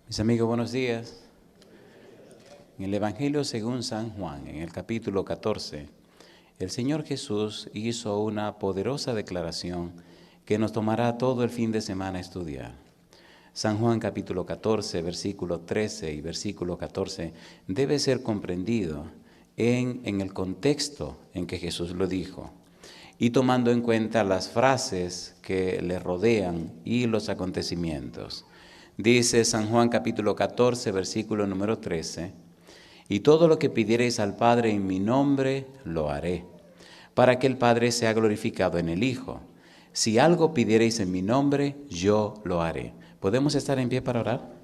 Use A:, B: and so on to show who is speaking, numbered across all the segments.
A: Mis amigos, buenos días. En el Evangelio según San Juan, en el capítulo 14, el Señor Jesús hizo una poderosa declaración que nos tomará todo el fin de semana estudiar. San Juan capítulo 14, versículo 13 y versículo 14 debe ser comprendido en el contexto en que Jesús lo dijo y tomando en cuenta las frases que le rodean y los acontecimientos. Dice San Juan capítulo 14, versículo número 13, y todo lo que pidiereis al Padre en mi nombre, lo haré, para que el Padre sea glorificado en el Hijo. Si algo pidiereis en mi nombre, yo lo haré. ¿Podemos estar en pie para orar?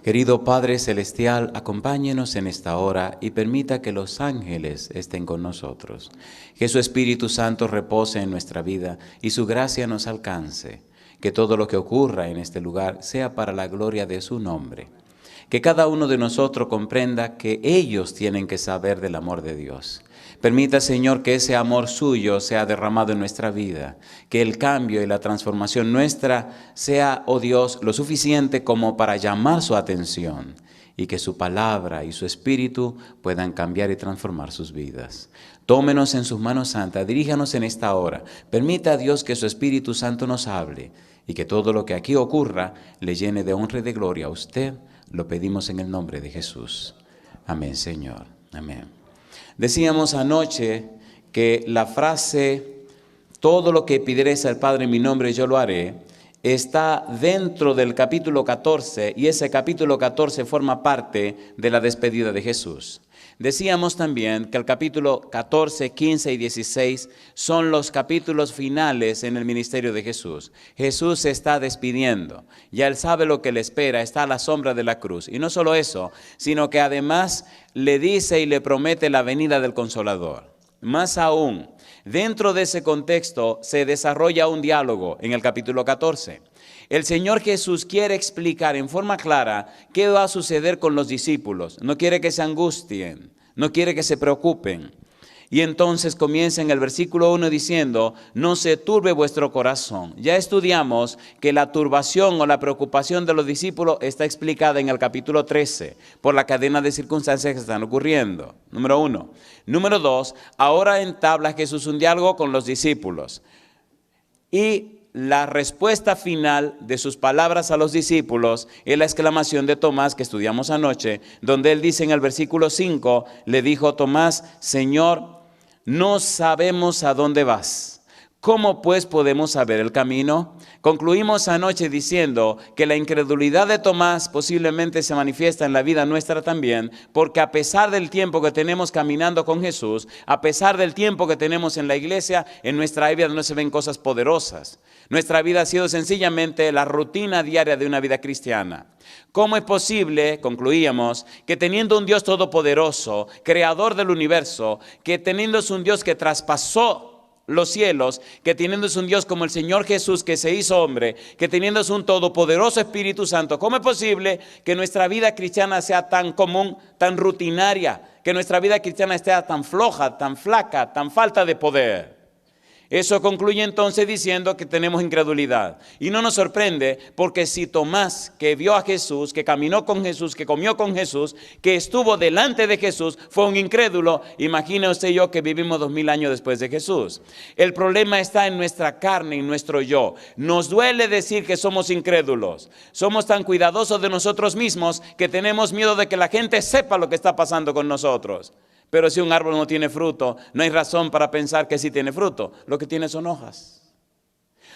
A: Querido Padre Celestial, acompáñenos en esta hora y permita que los ángeles estén con nosotros. Que su Espíritu Santo repose en nuestra vida y su gracia nos alcance. Que todo lo que ocurra en este lugar sea para la gloria de su nombre. Que cada uno de nosotros comprenda que ellos tienen que saber del amor de Dios. Permita, Señor, que ese amor suyo sea derramado en nuestra vida, que el cambio y la transformación nuestra sea, oh Dios, lo suficiente como para llamar su atención y que su palabra y su espíritu puedan cambiar y transformar sus vidas. Tómenos en sus manos santas, diríjanos en esta hora. Permita a Dios que su Espíritu Santo nos hable y que todo lo que aquí ocurra le llene de honra y de gloria a usted. Lo pedimos en el nombre de Jesús. Amén, Señor. Amén. Decíamos anoche que la frase, todo lo que pidiereis al Padre en mi nombre, yo lo haré, está dentro del capítulo 14 y ese capítulo 14 forma parte de la despedida de Jesús. Decíamos también que el capítulo 14, 15 y 16 son los capítulos finales en el ministerio de Jesús. Jesús se está despidiendo, ya Él sabe lo que le espera, está a la sombra de la cruz. Y no solo eso, sino que además le dice y le promete la venida del Consolador. Más aún, dentro de ese contexto se desarrolla un diálogo en el capítulo 14. El Señor Jesús quiere explicar en forma clara qué va a suceder con los discípulos. No quiere que se angustien, no quiere que se preocupen. Y entonces comienza en el versículo 1 diciendo, no se turbe vuestro corazón. Ya estudiamos que la turbación o la preocupación de los discípulos está explicada en el capítulo 13 por la cadena de circunstancias que están ocurriendo. Número 1. Número 2, ahora entabla Jesús un diálogo con los discípulos. Y la respuesta final de sus palabras a los discípulos es la exclamación de Tomás que estudiamos anoche, donde él dice en el versículo 5, le dijo Tomás, Señor, no sabemos a dónde vas. ¿Cómo pues podemos saber el camino? Concluimos anoche diciendo que la incredulidad de Tomás posiblemente se manifiesta en la vida nuestra también, porque a pesar del tiempo que tenemos caminando con Jesús, a pesar del tiempo que tenemos en la iglesia, en nuestra vida no se ven cosas poderosas. Nuestra vida ha sido sencillamente la rutina diaria de una vida cristiana. ¿Cómo es posible, concluíamos, que teniendo un Dios todopoderoso, creador del universo, que teniendo un Dios que traspasó los cielos, que teniendo un Dios como el Señor Jesús que se hizo hombre, que teniendo un todopoderoso Espíritu Santo, ¿cómo es posible que nuestra vida cristiana sea tan común, tan rutinaria, que nuestra vida cristiana esté tan floja, tan flaca, tan falta de poder? Eso concluye entonces diciendo que tenemos incredulidad. Y no nos sorprende porque si Tomás, que vio a Jesús, que caminó con Jesús, que comió con Jesús, que estuvo delante de Jesús, fue un incrédulo, imagine usted y yo que vivimos 2000 años después de Jesús. El problema está en nuestra carne, en nuestro yo. Nos duele decir que somos incrédulos. Somos tan cuidadosos de nosotros mismos que tenemos miedo de que la gente sepa lo que está pasando con nosotros. Pero si un árbol no tiene fruto, no hay razón para pensar que sí tiene fruto. Lo que tiene son hojas.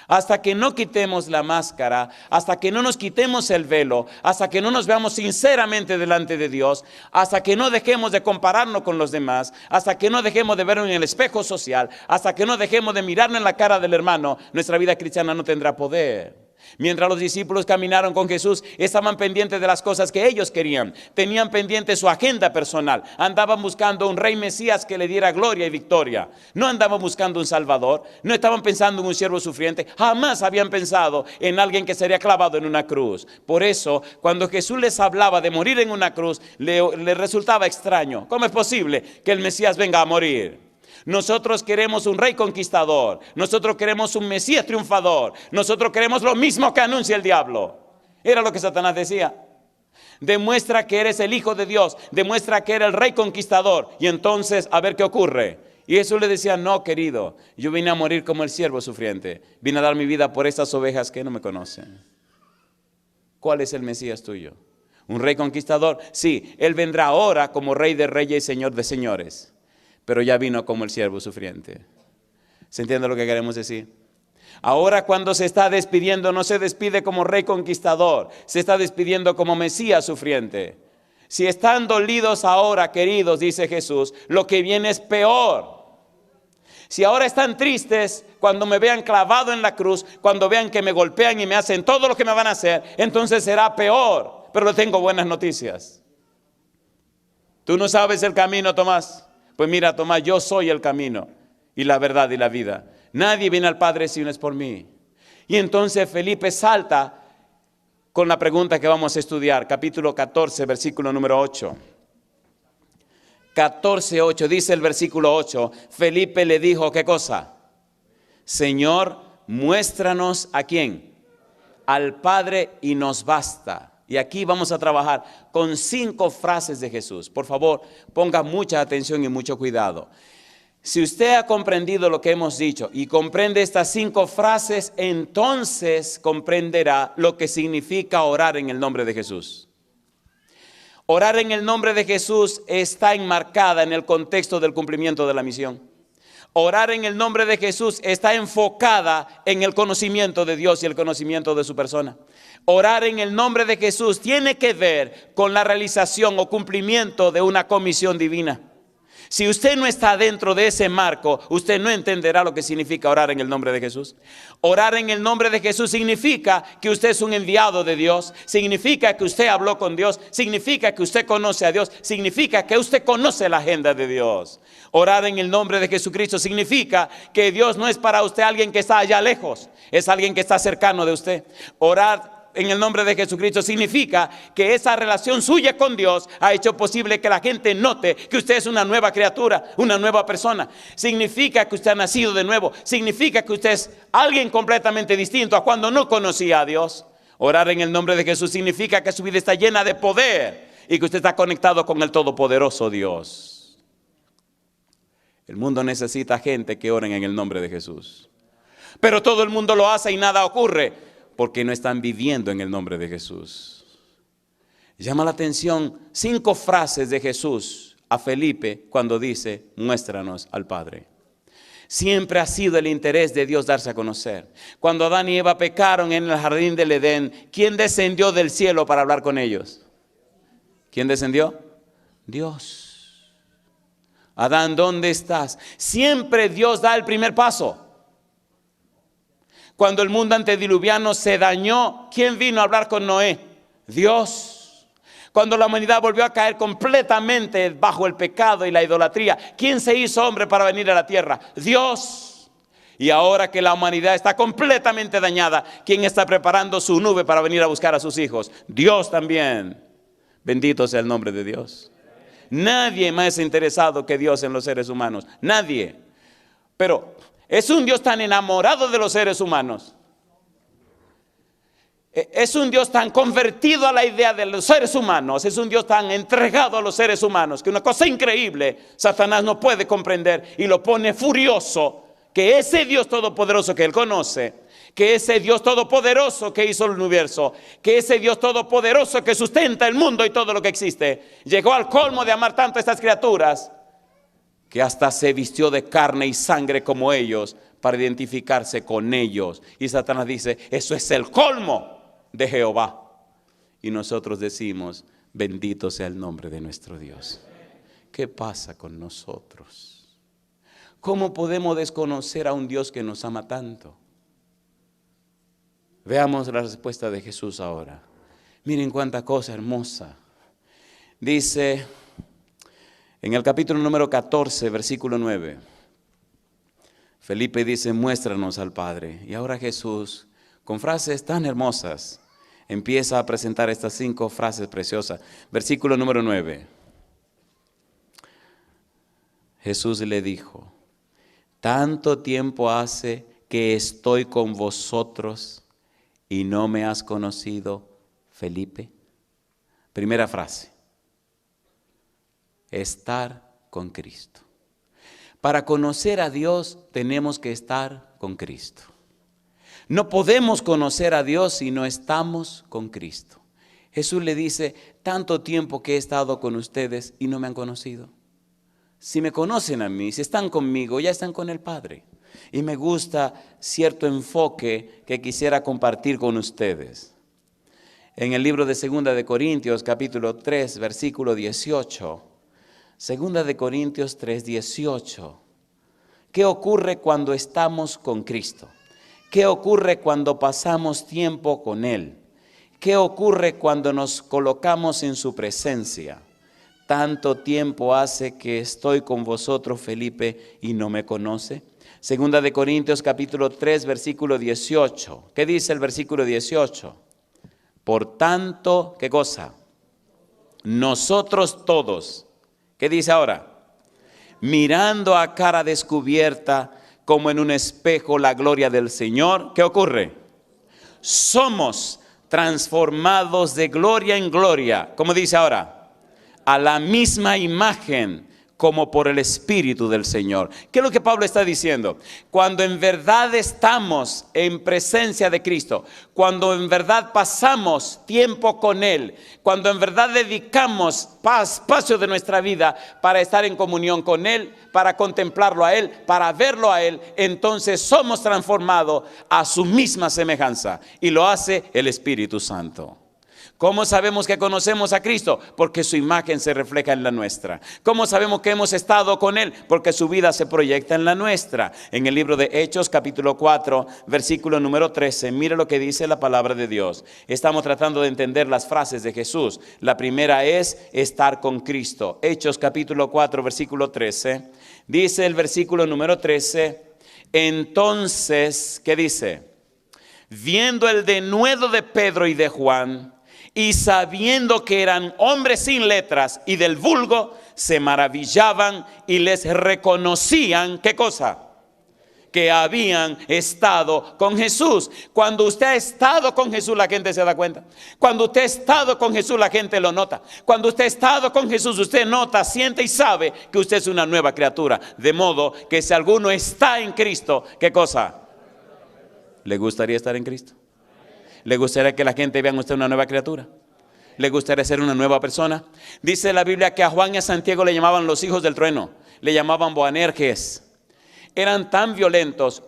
A: Hasta que no quitemos la máscara, hasta que no nos quitemos el velo, hasta que no nos veamos sinceramente delante de Dios, hasta que no dejemos de compararnos con los demás, hasta que no dejemos de vernos en el espejo social, hasta que no dejemos de mirarnos en la cara del hermano, nuestra vida cristiana no tendrá poder. Mientras los discípulos caminaron con Jesús, estaban pendientes de las cosas que ellos querían. Tenían pendiente su agenda personal. Andaban buscando un rey Mesías que le diera gloria y victoria. No andaban buscando un Salvador. No estaban pensando en un siervo sufriente. Jamás habían pensado en alguien que sería clavado en una cruz. Por eso, cuando Jesús les hablaba de morir en una cruz, le resultaba extraño. ¿Cómo es posible que el Mesías venga a morir? Nosotros queremos un rey conquistador. Nosotros queremos un Mesías triunfador. Nosotros queremos lo mismo que anuncia el diablo. Era lo que Satanás decía. Demuestra que eres el Hijo de Dios. Demuestra que eres el rey conquistador. Y entonces, a ver qué ocurre. Y Jesús le decía, no, querido, yo vine a morir como el siervo sufriente. Vine a dar mi vida por estas ovejas que no me conocen. ¿Cuál es el Mesías tuyo? ¿Un rey conquistador? Sí, Él vendrá ahora como Rey de reyes y Señor de señores. Pero ya vino como el siervo sufriente. ¿Se entiende lo que queremos decir? Ahora cuando se está despidiendo, no se despide como Rey conquistador. Se está despidiendo como Mesías sufriente. Si están dolidos ahora, queridos, dice Jesús, lo que viene es peor. Si ahora están tristes, cuando me vean clavado en la cruz, cuando vean que me golpean y me hacen todo lo que me van a hacer, entonces será peor. Pero le tengo buenas noticias. ¿Tú no sabes el camino, Tomás? Pues mira, Tomás, yo soy el camino y la verdad y la vida. Nadie viene al Padre si no es por mí. Y entonces Felipe salta con la pregunta que vamos a estudiar. Capítulo 14, versículo número 8. 14:8, dice el versículo 8, Felipe le dijo, ¿qué cosa? Señor, muéstranos ¿a quién? Al Padre y nos basta. Y aquí vamos a trabajar con 5 frases de Jesús. Por favor, ponga mucha atención y mucho cuidado. Si usted ha comprendido lo que hemos dicho y comprende estas 5 frases, entonces comprenderá lo que significa orar en el nombre de Jesús. Orar en el nombre de Jesús está enmarcada en el contexto del cumplimiento de la misión. Orar en el nombre de Jesús está enfocada en el conocimiento de Dios y el conocimiento de su persona. Orar en el nombre de Jesús tiene que ver con la realización o cumplimiento de una comisión divina. Si usted no está dentro de ese marco, usted no entenderá lo que significa orar en el nombre de Jesús. Orar en el nombre de Jesús significa que usted es un enviado de Dios, significa que usted habló con Dios, significa que usted conoce a Dios, significa que usted conoce la agenda de Dios. Orar en el nombre de Jesucristo significa que Dios no es para usted alguien que está allá lejos, es alguien que está cercano de usted. Orar en el nombre de Jesucristo significa que esa relación suya con Dios ha hecho posible que la gente note que usted es una nueva criatura, una nueva persona. Significa que usted ha nacido de nuevo. Significa que usted es alguien completamente distinto a cuando no conocía a Dios. Orar en el nombre de Jesús significa que su vida está llena de poder y que usted está conectado con el todopoderoso Dios. El mundo necesita gente que oren en el nombre de Jesús. Pero todo el mundo lo hace y nada ocurre. Porque no están viviendo en el nombre de Jesús. Llama la atención 5 frases de Jesús a Felipe cuando dice, muéstranos al Padre. Siempre ha sido el interés de Dios darse a conocer. Cuando Adán y Eva pecaron en el jardín del Edén, ¿quién descendió del cielo para hablar con ellos? ¿Quién descendió? Dios. Adán, ¿dónde estás? Siempre Dios da el primer paso. Cuando el mundo antediluviano se dañó, ¿quién vino a hablar con Noé? Dios. Cuando la humanidad volvió a caer completamente bajo el pecado y la idolatría, ¿quién se hizo hombre para venir a la tierra? Dios. Y ahora que la humanidad está completamente dañada, ¿quién está preparando su nube para venir a buscar a sus hijos? Dios también. Bendito sea el nombre de Dios. Nadie más interesado que Dios en los seres humanos. Nadie. Pero es un Dios tan enamorado de los seres humanos. Es un Dios tan convertido a la idea de los seres humanos. Es un Dios tan entregado a los seres humanos que una cosa increíble Satanás no puede comprender y lo pone furioso. Que ese Dios todopoderoso que él conoce, que ese Dios todopoderoso que hizo el universo, que ese Dios todopoderoso que sustenta el mundo y todo lo que existe, llegó al colmo de amar tanto a estas criaturas que hasta se vistió de carne y sangre como ellos para identificarse con ellos. Y Satanás dice, eso es el colmo de Jehová. Y nosotros decimos, bendito sea el nombre de nuestro Dios. ¿Qué pasa con nosotros? ¿Cómo podemos desconocer a un Dios que nos ama tanto? Veamos la respuesta de Jesús ahora. Miren cuánta cosa hermosa. Dice en el capítulo número 14, versículo 9. Felipe dice, muéstranos al Padre. Y ahora Jesús, con frases tan hermosas, empieza a presentar estas 5 frases preciosas. Versículo número 9. Jesús le dijo, tanto tiempo hace que estoy con vosotros y no me has conocido, Felipe. Primera frase, estar con Cristo. Para conocer a Dios tenemos que estar con Cristo. No podemos conocer a Dios si no estamos con Cristo. Jesús le dice, tanto tiempo que he estado con ustedes y no me han conocido. Si me conocen a mí, si están conmigo, ya están con el Padre. Y me gusta cierto enfoque que quisiera compartir con ustedes. En el libro de 2 de Corintios, capítulo 3, versículo 18. 2 de Corintios 3, 18. ¿Qué ocurre cuando estamos con Cristo? ¿Qué ocurre cuando pasamos tiempo con Él? ¿Qué ocurre cuando nos colocamos en su presencia? Tanto tiempo hace que estoy con vosotros, Felipe, y no me conoce. 2 de Corintios capítulo 3, versículo 18. ¿Qué dice el versículo 18? Por tanto, ¿qué cosa? Nosotros todos, ¿qué dice ahora? Mirando a cara descubierta, como en un espejo, la gloria del Señor. ¿Qué ocurre? Somos transformados de gloria en gloria. ¿Cómo dice ahora? A la misma imagen como por el Espíritu del Señor. ¿Qué es lo que Pablo está diciendo? Cuando en verdad estamos en presencia de Cristo, cuando en verdad pasamos tiempo con Él, cuando en verdad dedicamos espacio de nuestra vida para estar en comunión con Él, para contemplarlo a Él, para verlo a Él, entonces somos transformados a su misma semejanza, y lo hace el Espíritu Santo. ¿Cómo sabemos que conocemos a Cristo? Porque su imagen se refleja en la nuestra. ¿Cómo sabemos que hemos estado con Él? Porque su vida se proyecta en la nuestra. En el libro de Hechos, capítulo 4, versículo número 13, mire lo que dice la palabra de Dios. Estamos tratando de entender las frases de Jesús. La primera es estar con Cristo. Hechos, capítulo 4, versículo 13. Dice el versículo número 13, entonces, ¿qué dice? Viendo el denuedo de Pedro y de Juan, y sabiendo que eran hombres sin letras y del vulgo, se maravillaban y les reconocían, ¿qué cosa? Que habían estado con Jesús. Cuando usted ha estado con Jesús, la gente se da cuenta. Cuando usted ha estado con Jesús, la gente lo nota. Cuando usted ha estado con Jesús, usted nota, siente y sabe que usted es una nueva criatura. De modo que si alguno está en Cristo, ¿qué cosa? ¿Le gustaría estar en Cristo? ¿Le gustaría que la gente vea en usted una nueva criatura? ¿Le gustaría ser una nueva persona? Dice la Biblia que a Juan y a Santiago le llamaban los hijos del trueno. Le llamaban Boanerges. Eran tan violentos.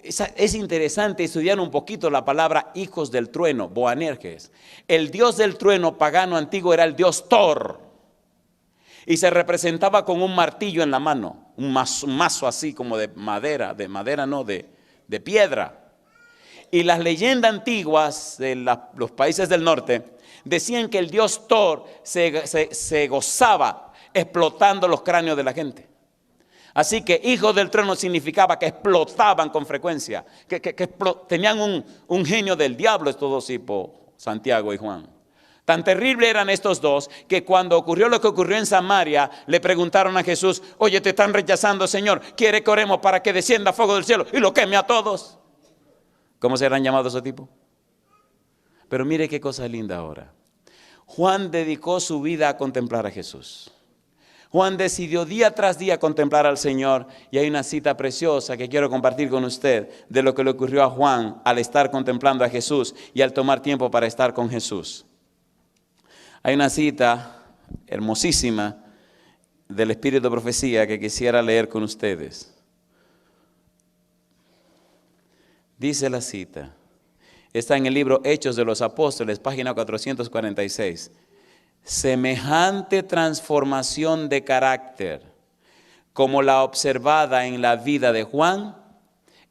A: Es interesante estudiar un poquito la palabra hijos del trueno, Boanerges. El dios del trueno pagano antiguo era el dios Thor. Y se representaba con un martillo en la mano. Un mazo así como de madera. De piedra. Y las leyendas antiguas de los países del norte decían que el dios Thor se gozaba explotando los cráneos de la gente. Así que hijos del trueno significaba que explotaban con frecuencia, que tenían un genio del diablo estos dos tipos, Santiago y Juan. Tan terrible eran estos dos que cuando ocurrió lo que ocurrió en Samaria, le preguntaron a Jesús, oye, te están rechazando, Señor, ¿quiere que oremos para que descienda fuego del cielo y lo queme a todos? ¿Cómo serán llamados esos tipos? Pero mire qué cosa linda ahora. Juan dedicó su vida a contemplar a Jesús. Juan decidió día tras día contemplar al Señor. Y hay una cita preciosa que quiero compartir con usted de lo que le ocurrió a Juan al estar contemplando a Jesús y al tomar tiempo para estar con Jesús. Hay una cita hermosísima del Espíritu de Profecía que quisiera leer con ustedes. Dice la cita, está en el libro Hechos de los Apóstoles, página 446. Semejante transformación de carácter como la observada en la vida de Juan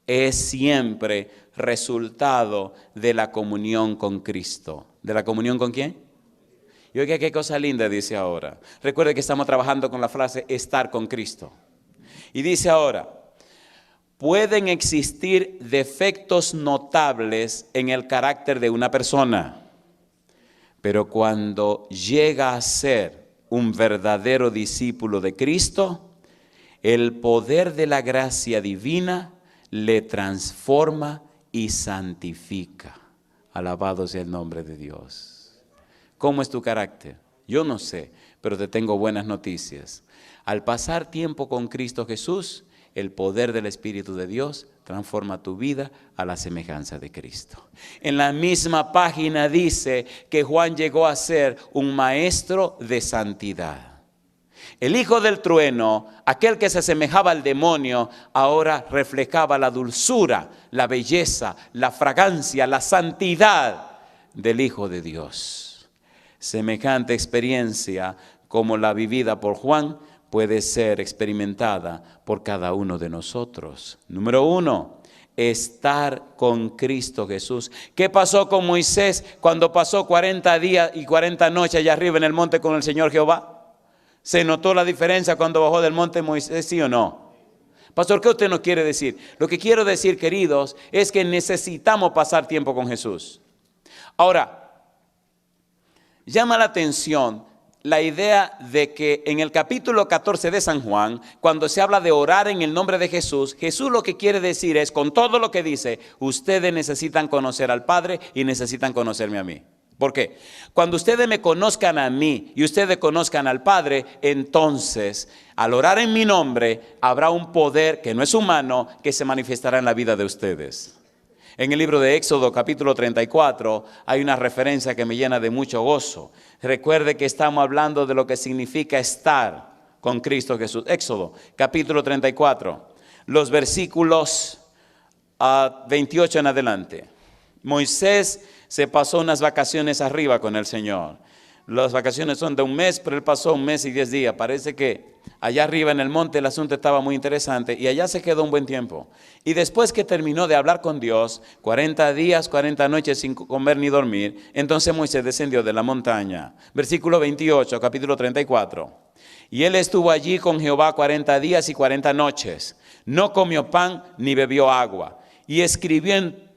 A: es siempre resultado de la comunión con Cristo. ¿De la comunión con quién? Y oiga qué cosa linda dice ahora. Recuerde que estamos trabajando con la frase estar con Cristo. Y dice ahora, pueden existir defectos notables en el carácter de una persona, pero cuando llega a ser un verdadero discípulo de Cristo, El poder de la gracia divina le transforma y santifica. Alabado sea el nombre de Dios. ¿Cómo es tu carácter? Yo no sé, pero te tengo buenas noticias. Al pasar tiempo con Cristo Jesús, el poder del Espíritu de Dios transforma tu vida a la semejanza de Cristo. En la misma página dice que Juan llegó a ser un maestro de santidad. El hijo del trueno, aquel que se asemejaba al demonio, ahora reflejaba la dulzura, la belleza, la fragancia, la santidad del Hijo de Dios. Semejante experiencia como la vivida por Juan puede ser experimentada por cada uno de nosotros. Número 1, estar con Cristo Jesús. ¿Qué pasó con Moisés cuando pasó 40 días y 40 noches allá arriba en el monte con el Señor Jehová? ¿Se notó la diferencia cuando bajó del monte Moisés, sí o no? Pastor, ¿qué usted nos quiere decir? Lo que quiero decir, queridos, es que necesitamos pasar tiempo con Jesús. Ahora, llama la atención la idea de que en el capítulo 14 de San Juan, cuando se habla de orar en el nombre de Jesús, Jesús lo que quiere decir es, con todo lo que dice, ustedes necesitan conocer al Padre y necesitan conocerme a mí. ¿Por qué? Cuando ustedes me conozcan a mí y ustedes conozcan al Padre, entonces, al orar en mi nombre, habrá un poder que no es humano que se manifestará en la vida de ustedes. En el libro de Éxodo, capítulo 34, hay una referencia que me llena de mucho gozo. Recuerde que estamos hablando de lo que significa estar con Cristo Jesús. Éxodo, capítulo 34, los versículos 28 en adelante. Moisés se pasó unas vacaciones arriba con el Señor. Las vacaciones son de un mes, pero él pasó 1 mes y 10 días. Parece que allá arriba en el monte el asunto estaba muy interesante y allá se quedó un buen tiempo. Y después que terminó de hablar con Dios, 40 días, 40 noches sin comer ni dormir, entonces Moisés descendió de la montaña. Versículo 28, capítulo 34. Y él estuvo allí con Jehová 40 días y 40 noches. No comió pan ni bebió agua. Y escribió en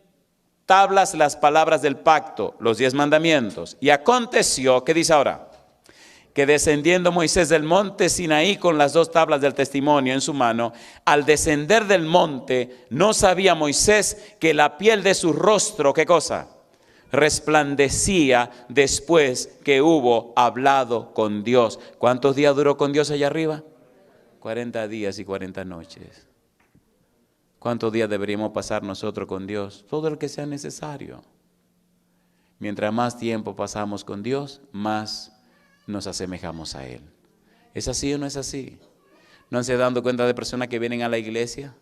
A: tablas las palabras del pacto, los 10 mandamientos. Y aconteció, ¿qué dice ahora? Que descendiendo Moisés del monte Sinaí con las 2 tablas del testimonio en su mano, al descender del monte, no sabía Moisés que la piel de su rostro, ¿qué cosa? Resplandecía después que hubo hablado con Dios. ¿Cuántos días duró con Dios allá arriba? 40 días y 40 noches. ¿Cuántos días deberíamos pasar nosotros con Dios? Todo el que sea necesario. Mientras más tiempo pasamos con Dios, más nos asemejamos a Él. ¿Es así o no es así? ¿No se dan cuenta de personas que vienen a la iglesia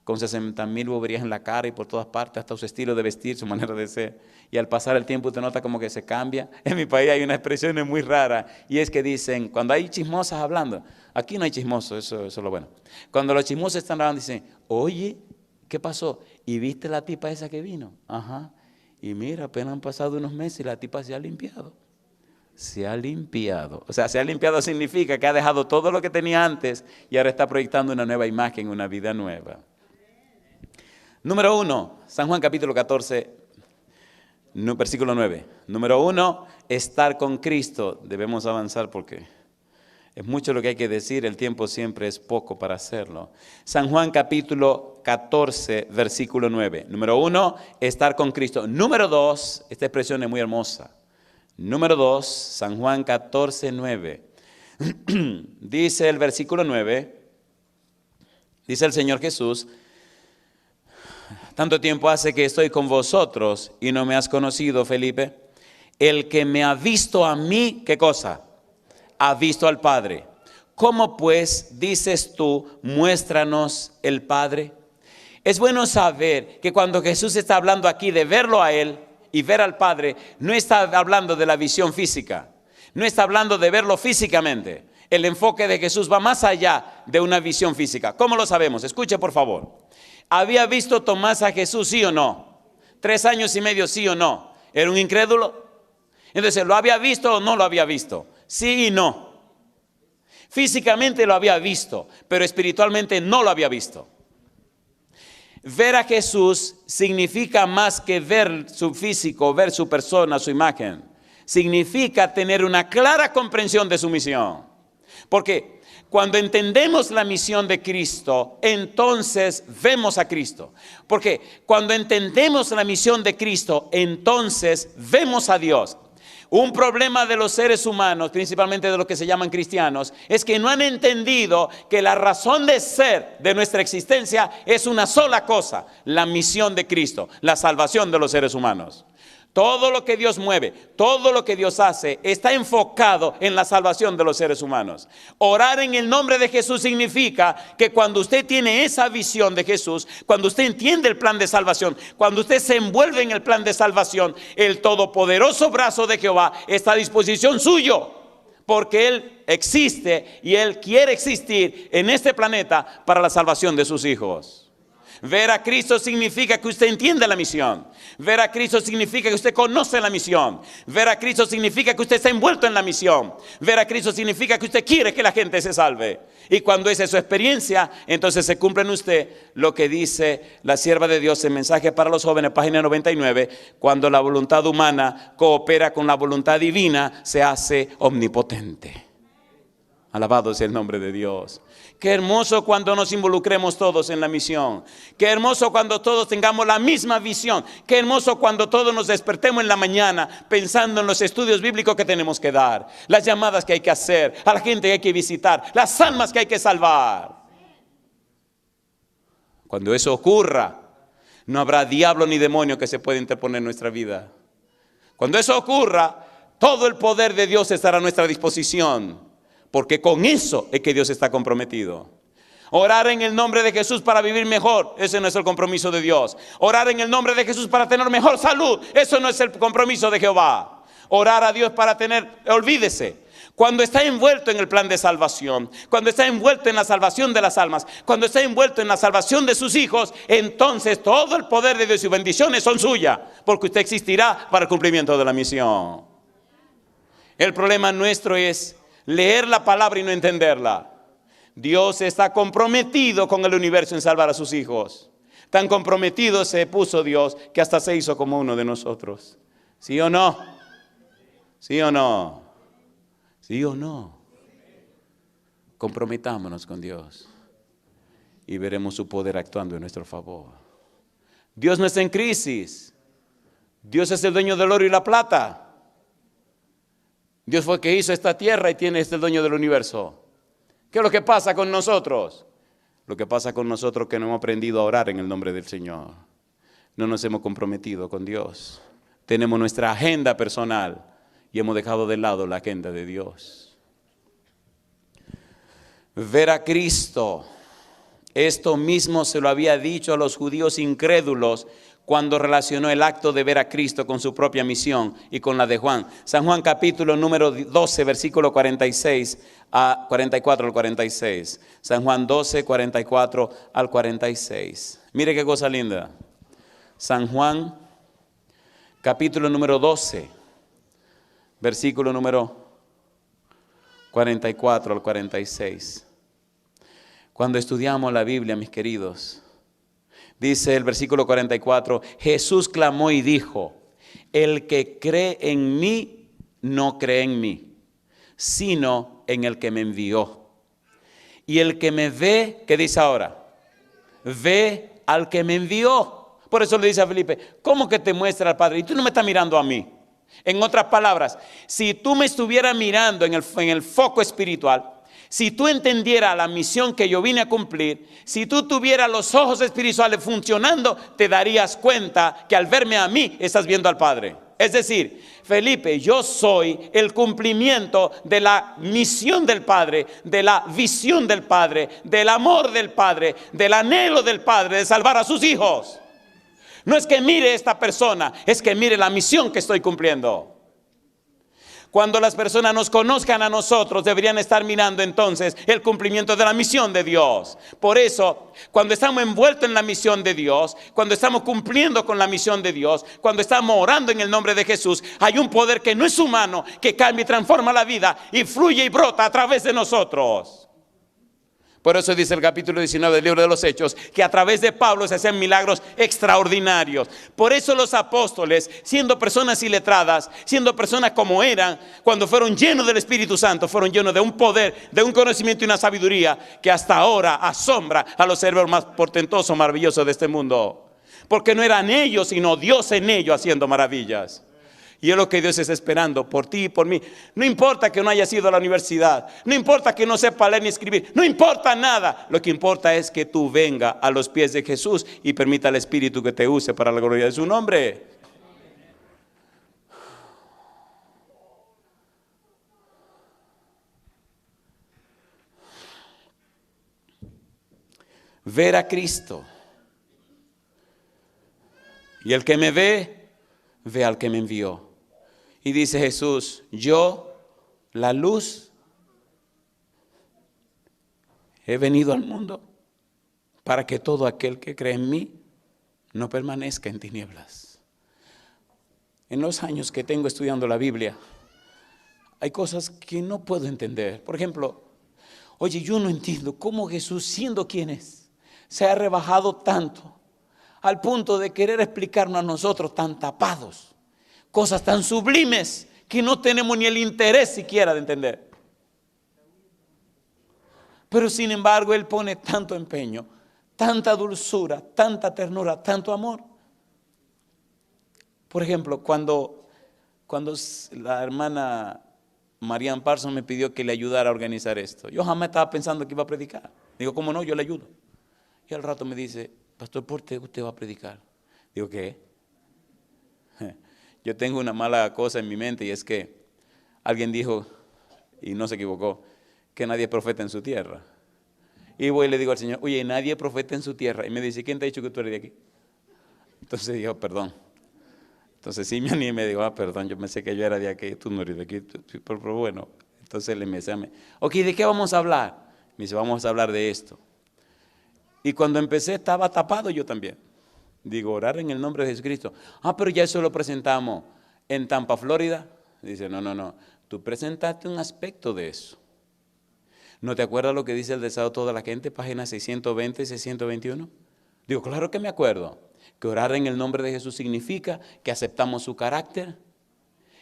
A: con 60,000 boberías en la cara y por todas partes, hasta su estilo de vestir, su manera de ser? Y al pasar el tiempo usted nota como que se cambia. En mi país hay una expresión muy rara y es que dicen, cuando hay chismosas hablando, aquí no hay chismosos, eso es lo bueno. Cuando los chismosos están hablando dicen, oye, ¿qué pasó? ¿Y viste la tipa esa que vino? Ajá. Y mira, apenas han pasado unos meses y la tipa se ha limpiado. Se ha limpiado. O sea, se ha limpiado significa que ha dejado todo lo que tenía antes y ahora está proyectando una nueva imagen, una vida nueva. Número 1, San Juan capítulo 14, versículo 9. Número 1, estar con Cristo. Debemos avanzar porque es mucho lo que hay que decir, el tiempo siempre es poco para hacerlo. San Juan capítulo 14, versículo 9. Número 1, estar con Cristo. Número 2, esta expresión es muy hermosa. Número 2, San Juan 14, 9. Dice el versículo 9, dice el Señor Jesús, tanto tiempo hace que estoy con vosotros y no me has conocido, Felipe. El que me ha visto a mí, ¿qué cosa? Ha visto al Padre. ¿Cómo pues dices tú, muéstranos el Padre? Es bueno saber que cuando Jesús está hablando aquí de verlo a Él y ver al Padre, no está hablando de la visión física, no está hablando de verlo físicamente. El enfoque de Jesús va más allá de una visión física. ¿Cómo lo sabemos? Escuche por favor. ¿Había visto Tomás a Jesús, sí o no? 3 años y medio, sí o no. ¿Era un incrédulo? Entonces, ¿lo había visto o no lo había visto? Sí y no. Físicamente lo había visto, pero espiritualmente no lo había visto. Ver a Jesús significa más que ver su físico, ver su persona, su imagen. Significa tener una clara comprensión de su misión. Porque Cuando entendemos la misión de Cristo, entonces vemos a Cristo. Porque cuando entendemos la misión de Cristo, entonces vemos a Dios. Un problema de los seres humanos, principalmente de los que se llaman cristianos, es que no han entendido que la razón de ser de nuestra existencia es una sola cosa: la misión de Cristo, la salvación de los seres humanos. Todo lo que Dios mueve, todo lo que Dios hace está enfocado en la salvación de los seres humanos. Orar en el nombre de Jesús significa que cuando usted tiene esa visión de Jesús, cuando usted entiende el plan de salvación, cuando usted se envuelve en el plan de salvación, el todopoderoso brazo de Jehová está a disposición suyo, porque Él existe y Él quiere existir en este planeta para la salvación de sus hijos. Ver a Cristo significa que usted entiende la misión. Ver a Cristo significa que usted conoce la misión. Ver a Cristo significa que usted está envuelto en la misión. Ver a Cristo significa que usted quiere que la gente se salve. Y cuando esa es su experiencia, entonces se cumple en usted lo que dice la sierva de Dios en Mensaje para los Jóvenes, página 99, cuando la voluntad humana coopera con la voluntad divina, se hace omnipotente. Alabado sea el nombre de Dios. Qué hermoso cuando nos involucremos todos en la misión. Qué hermoso cuando todos tengamos la misma visión. Qué hermoso cuando todos nos despertemos en la mañana pensando en los estudios bíblicos que tenemos que dar, las llamadas que hay que hacer, a la gente que hay que visitar, las almas que hay que salvar. Cuando eso ocurra, no habrá diablo ni demonio que se pueda interponer en nuestra vida. Cuando eso ocurra, todo el poder de Dios estará a nuestra disposición. Porque con eso es que Dios está comprometido. Orar en el nombre de Jesús para vivir mejor, ese no es el compromiso de Dios. Orar en el nombre de Jesús para tener mejor salud, eso no es el compromiso de Jehová. Orar a Dios para olvídese, cuando está envuelto en el plan de salvación, cuando está envuelto en la salvación de las almas, cuando está envuelto en la salvación de sus hijos, entonces todo el poder de Dios y sus bendiciones son suyas, porque usted existirá para el cumplimiento de la misión. El problema nuestro es leer la palabra y no entenderla. Dios está comprometido con el universo en salvar a sus hijos. Tan comprometido se puso Dios que hasta se hizo como uno de nosotros. ¿Sí o no? ¿Sí o no? ¿Sí o no? Comprometámonos con Dios y veremos su poder actuando en nuestro favor. Dios no está en crisis. Dios es el dueño del oro y la plata. Dios fue el que hizo esta tierra y tiene el dueño del universo. ¿Qué es lo que pasa con nosotros? Lo que pasa con nosotros es que no hemos aprendido a orar en el nombre del Señor. No nos hemos comprometido con Dios. Tenemos nuestra agenda personal y hemos dejado de lado la agenda de Dios. Ver a Cristo. Esto mismo se lo había dicho a los judíos incrédulos cuando relacionó el acto de ver a Cristo con su propia misión y con la de Juan. San Juan capítulo número 12, versículo 46 a 44 al 46. San Juan 12, 44 al 46. Mire qué cosa linda. San Juan capítulo número 12, versículo número 44 al 46. Cuando estudiamos la Biblia, mis queridos, dice el versículo 44, Jesús clamó y dijo, el que cree en mí, no cree en mí, sino en el que me envió. Y el que me ve, ¿qué dice ahora? Ve al que me envió. Por eso le dice a Felipe, ¿cómo que te muestra al Padre? Y tú no me estás mirando a mí. En otras palabras, si tú me estuvieras mirando en el foco espiritual, si tú entendieras la misión que yo vine a cumplir, si tú tuvieras los ojos espirituales funcionando, te darías cuenta que al verme a mí, estás viendo al Padre. Es decir, Felipe, yo soy el cumplimiento de la misión del Padre, de la visión del Padre, del amor del Padre, del anhelo del Padre de salvar a sus hijos. No es que mire esta persona, es que mire la misión que estoy cumpliendo. Cuando las personas nos conozcan a nosotros, deberían estar mirando entonces el cumplimiento de la misión de Dios. Por eso, cuando estamos envueltos en la misión de Dios, cuando estamos cumpliendo con la misión de Dios, cuando estamos orando en el nombre de Jesús, hay un poder que no es humano, que cambia y transforma la vida y fluye y brota a través de nosotros. Por eso dice el capítulo 19 del libro de los Hechos, que a través de Pablo se hacían milagros extraordinarios. Por eso los apóstoles, siendo personas iletradas, siendo personas como eran, cuando fueron llenos del Espíritu Santo, fueron llenos de un poder, de un conocimiento y una sabiduría que hasta ahora asombra a los cerebros más portentosos, maravillosos de este mundo. Porque no eran ellos, sino Dios en ellos haciendo maravillas. Y es lo que Dios está esperando por ti y por mí. No importa que no hayas ido a la universidad, no importa que no sepa leer ni escribir, no importa nada. Lo que importa es que tú venga a los pies de Jesús y permita al Espíritu que te use para la gloria de su nombre. Ver a Cristo. Y el que me ve, ve al que me envió. Y dice Jesús, yo, la luz, he venido al mundo para que todo aquel que cree en mí no permanezca en tinieblas. En los años que tengo estudiando la Biblia, hay cosas que no puedo entender. Por ejemplo, oye, yo no entiendo cómo Jesús, siendo quien es, se ha rebajado tanto al punto de querer explicarnos a nosotros tan tapados. Cosas tan sublimes que no tenemos ni el interés siquiera de entender. Pero sin embargo Él pone tanto empeño, tanta dulzura, tanta ternura, tanto amor. Por ejemplo, cuando la hermana Marian Parsons me pidió que le ayudara a organizar esto, yo jamás estaba pensando que iba a predicar. Digo, ¿cómo no? Yo le ayudo. Y al rato me dice, pastor, ¿por qué usted va a predicar? Digo, ¿qué? Yo tengo una mala cosa en mi mente y es que alguien dijo, y no se equivocó, que nadie es profeta en su tierra. Y voy y le digo al Señor, oye, nadie es profeta en su tierra. Y me dice, ¿quién te ha dicho que tú eres de aquí? Entonces digo, perdón. Entonces sí me animé y digo, perdón, yo pensé que yo era de aquí, tú no eres de aquí. Pero bueno, entonces le empecé a... Ok, ¿de qué vamos a hablar? Me dice, vamos a hablar de esto. Y cuando empecé estaba tapado yo también. Digo, orar en el nombre de Jesucristo. Pero ya eso lo presentamos en Tampa, Florida. Dice, no, tú presentaste un aspecto de eso. ¿No te acuerdas lo que dice el deseo de toda la gente? Páginas 620 y 621. Digo, claro que me acuerdo. Que orar en el nombre de Jesús significa que aceptamos su carácter,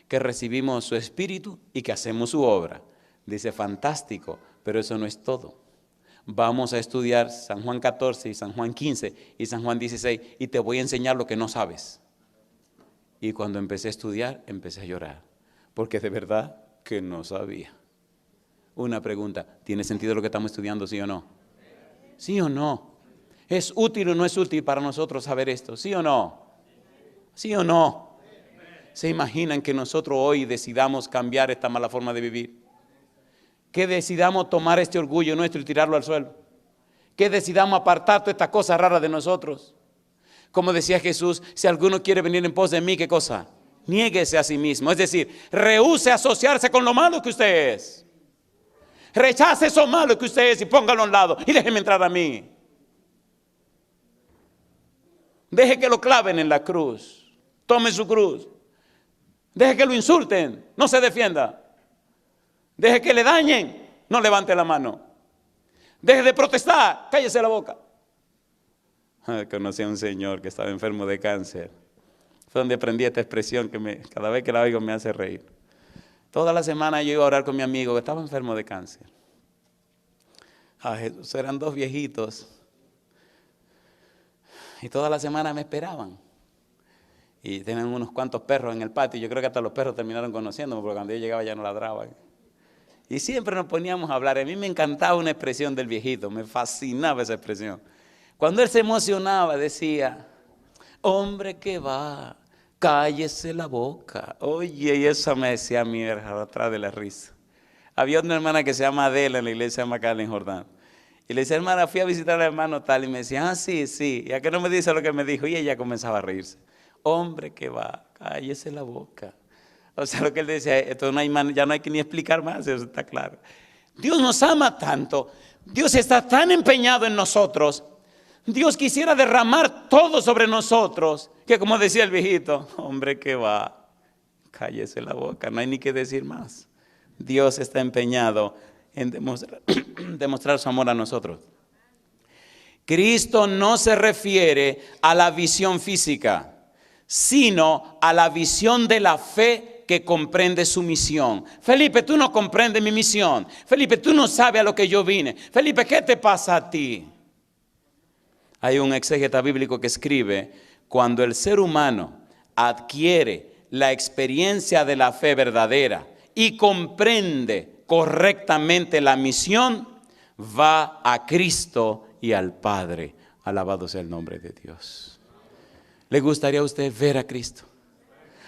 A: que recibimos su espíritu y que hacemos su obra. Dice, fantástico, pero eso no es todo. Vamos a estudiar San Juan 14 y San Juan 15 y San Juan 16 y te voy a enseñar lo que no sabes. Y cuando empecé a estudiar, empecé a llorar, porque de verdad que no sabía. Una pregunta, ¿tiene sentido lo que estamos estudiando, sí o no? ¿Sí o no? ¿Es útil o no es útil para nosotros saber esto? ¿Sí o no? ¿Sí o no? ¿Se imaginan que nosotros hoy decidamos cambiar esta mala forma de vivir? Que decidamos tomar este orgullo nuestro y tirarlo al suelo. Que decidamos apartar toda esta cosa rara de nosotros. Como decía Jesús, si alguno quiere venir en pos de mí, ¿qué cosa? Niéguese a sí mismo. Es decir, rehúse a asociarse con lo malo que usted es. Rechace eso malo que usted es y póngalo a un lado y déjeme entrar a mí. Deje que lo claven en la cruz. Tome su cruz. Deje que lo insulten. No se defienda. Deje que le dañen, no levante la mano. Deje de protestar, cállese la boca. Conocí a un señor que estaba enfermo de cáncer. Fue donde aprendí esta expresión que cada vez que la oigo me hace reír. Toda la semana yo iba a orar con mi amigo que estaba enfermo de cáncer. Jesús, eran dos viejitos. Y toda la semana me esperaban. Y tenían unos cuantos perros en el patio. Yo creo que hasta los perros terminaron conociéndome porque cuando yo llegaba ya no ladraban. Y siempre nos poníamos a hablar. A mí me encantaba una expresión del viejito, me fascinaba esa expresión. Cuando él se emocionaba decía, hombre que va, cállese la boca. Oye, y eso me decía a mí atrás de la risa. Había una hermana que se llama Adela en la iglesia de Macala en Jordán. Y le decía, hermana, fui a visitar al hermano tal. Y me decía, sí. ¿Y a qué no me dice lo que me dijo? Y ella comenzaba a reírse. Hombre que va, cállese la boca. O sea, lo que él decía, esto ya no hay que ni explicar más, eso está claro. Dios nos ama tanto, Dios está tan empeñado en nosotros, Dios quisiera derramar todo sobre nosotros, que como decía el viejito, hombre que va, cállese la boca, no hay ni que decir más. Dios está empeñado en demostrar demostrar su amor a nosotros. Cristo no se refiere a la visión física, sino a la visión de la fe que comprende su misión. Felipe, tú no comprendes mi misión. Felipe, tú no sabes a lo que yo vine. Felipe, ¿qué te pasa a ti? Hay un exégeta bíblico que escribe: cuando el ser humano adquiere la experiencia de la fe verdadera y comprende correctamente la misión, va a Cristo y al Padre. Alabado sea el nombre de Dios. ¿Le gustaría a usted ver a Cristo?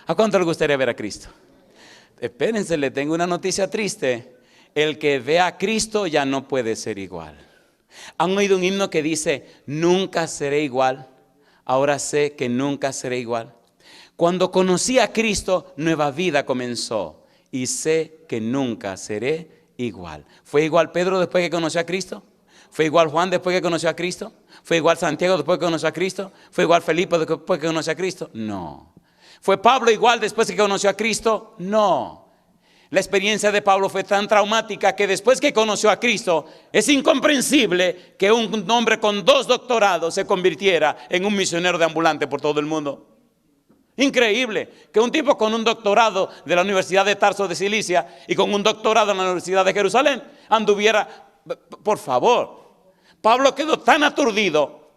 A: ¿A cuánto le gustaría ver a Cristo? Espérense, le tengo una noticia triste. El que ve a Cristo ya no puede ser igual. ¿Han oído un himno que dice: nunca seré igual? Ahora sé que nunca seré igual. Cuando conocí a Cristo, nueva vida comenzó. Y sé que nunca seré igual. ¿Fue igual Pedro después que conoció a Cristo? ¿Fue igual Juan después que conoció a Cristo? ¿Fue igual Santiago después que conoció a Cristo? ¿Fue igual Felipe después que conoció a Cristo? No. ¿Fue Pablo igual después que conoció a Cristo? No. La experiencia de Pablo fue tan traumática que después que conoció a Cristo, es incomprensible que un hombre con 2 doctorados se convirtiera en un misionero de ambulante por todo el mundo. Increíble que un tipo con un doctorado de la Universidad de Tarso de Cilicia y con un doctorado en la Universidad de Jerusalén anduviera. Por favor, Pablo quedó tan aturdido,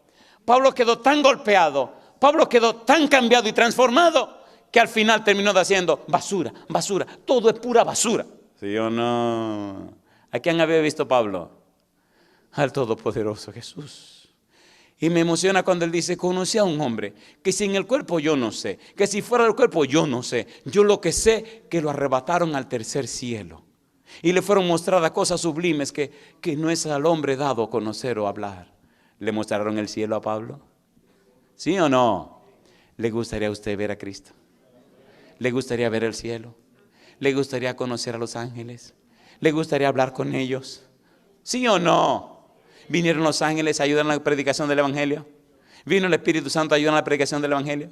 A: Pablo quedó tan golpeado, Pablo quedó tan cambiado y transformado que al final terminó haciendo basura, basura, todo es pura basura. ¿Sí o no? ¿A quién había visto Pablo? Al Todopoderoso Jesús. Y me emociona cuando él dice: conocí a un hombre que sin el cuerpo yo no sé, que si fuera del cuerpo yo no sé. Yo lo que sé que lo arrebataron al tercer cielo. Y le fueron mostradas cosas sublimes que no es al hombre dado conocer o hablar. ¿Le mostraron el cielo a Pablo? ¿Sí o no? ¿Le gustaría a usted ver a Cristo? ¿Le gustaría ver el cielo? ¿Le gustaría conocer a los ángeles? ¿Le gustaría hablar con ellos? ¿Sí o no? ¿Vinieron los ángeles a ayudar en la predicación del Evangelio? ¿Vino el Espíritu Santo a ayudar en la predicación del Evangelio?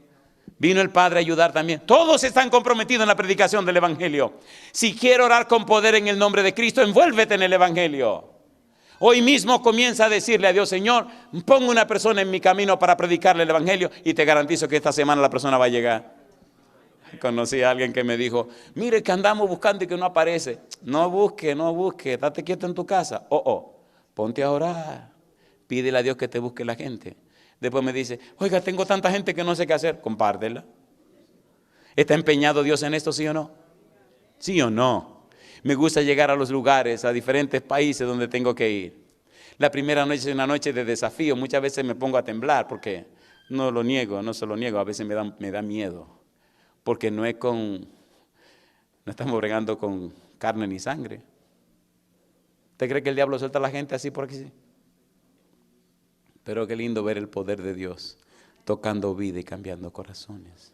A: ¿Vino el Padre a ayudar también? Todos están comprometidos en la predicación del Evangelio. Si quiero orar con poder en el nombre de Cristo, envuélvete en el Evangelio. Hoy mismo comienza a decirle a Dios: Señor, pongo una persona en mi camino para predicarle el Evangelio, y te garantizo que esta semana la persona va a llegar. Conocí a alguien que me dijo: mire que andamos buscando y que no aparece. No busque, date quieto en tu casa. Ponte a orar, pídele a Dios que te busque la gente. Después me dice: oiga, tengo tanta gente que no sé qué hacer. Compártela. ¿Está empeñado Dios en esto, sí o no? ¿Sí o no? Me gusta llegar a los lugares, a diferentes países donde tengo que ir. La primera noche es una noche de desafío. Muchas veces me pongo a temblar porque no se lo niego, a veces me da miedo. Porque no estamos bregando con carne ni sangre. ¿Usted cree que el diablo suelta a la gente así por aquí? Pero qué lindo ver el poder de Dios tocando vida y cambiando corazones.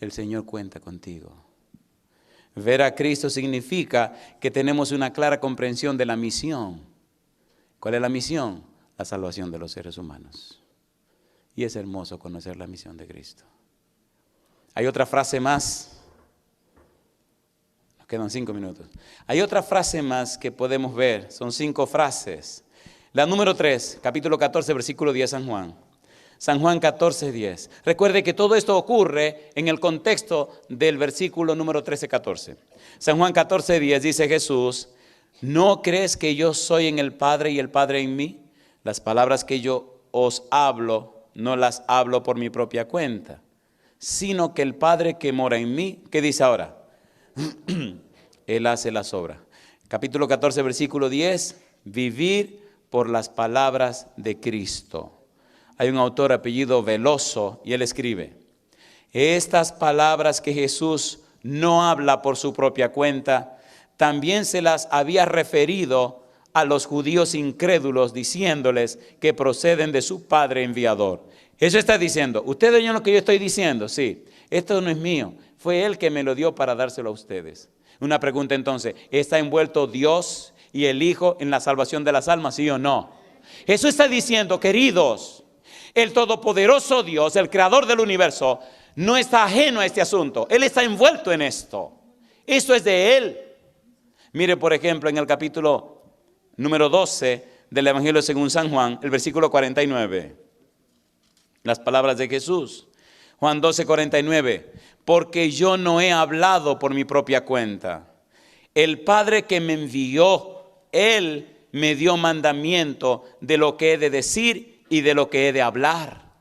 A: El Señor cuenta contigo. Ver a Cristo significa que tenemos una clara comprensión de la misión. ¿Cuál es la misión? La salvación de los seres humanos. Y es hermoso conocer la misión de Cristo. Hay otra frase más. Nos quedan 5 minutos. Hay otra frase más que podemos ver. Son 5 frases. La número 3, capítulo 14, versículo 10, San Juan. San Juan 14, 10. Recuerde que todo esto ocurre en el contexto del versículo número 13, 14. San Juan 14, 10 dice Jesús: ¿no crees que yo soy en el Padre y el Padre en mí? Las palabras que yo os hablo, no las hablo por mi propia cuenta, sino que el Padre que mora en mí, ¿qué dice ahora? Él hace las obras. Capítulo 14, versículo 10, vivir por las palabras de Cristo. Hay un autor apellido Veloso y él escribe: estas palabras que Jesús no habla por su propia cuenta, también se las había referido a los judíos incrédulos, diciéndoles que proceden de su Padre enviador. Eso está diciendo: ¿ustedes oyen lo que yo estoy diciendo? Sí, esto no es mío, fue Él que me lo dio para dárselo a ustedes. Una pregunta entonces: ¿está envuelto Dios y el Hijo en la salvación de las almas, sí o no? Eso está diciendo, queridos, el todopoderoso Dios, el creador del universo, no está ajeno a este asunto. Él está envuelto en esto. Esto es de Él. Mire, por ejemplo, en el capítulo número 12 del Evangelio según San Juan, el versículo 49. Las palabras de Jesús. Juan 12, 49. Porque yo no he hablado por mi propia cuenta. El Padre que me envió, Él me dio mandamiento de lo que he de decir y de lo que he de hablar.